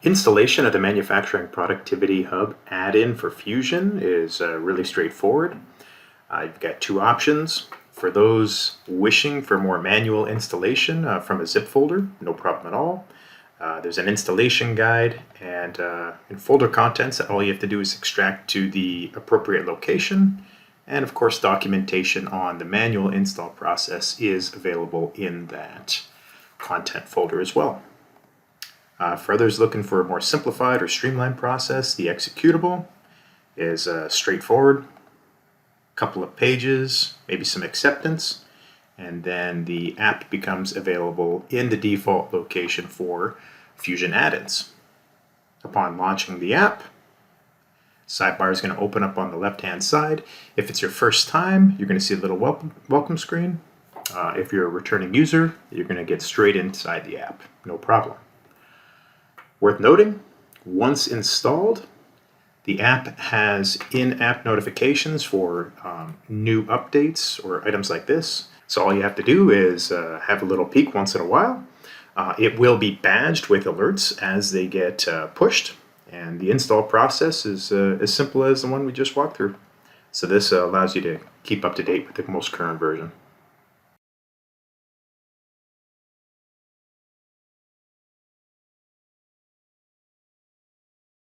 Installation of the Manufacturing Productivity Hub add-in for Fusion is really straightforward. You've got two options. For those wishing for more manual installation from a zip folder, no problem at all. There's an installation guide, and in folder contents, all you have to do is extract to the appropriate location. And of course, documentation on the manual install process is available in that content folder as well. For others looking for a more simplified or streamlined process, the executable is straightforward. A couple of pages, maybe some acceptance, and then the app becomes available in the default location for Fusion add-ins. Upon launching the app, sidebar is going to open up on the left-hand side. If it's your first time, you're going to see a little welcome screen. If you're a returning user, you're going to get straight inside the app, no problem. Worth noting, once installed, the app has in-app notifications for new updates or items like this. So all you have to do is have a little peek once in a while. It will be badged with alerts as they get pushed, and the install process is as simple as the one we just walked through. So this allows you to keep up to date with the most current version.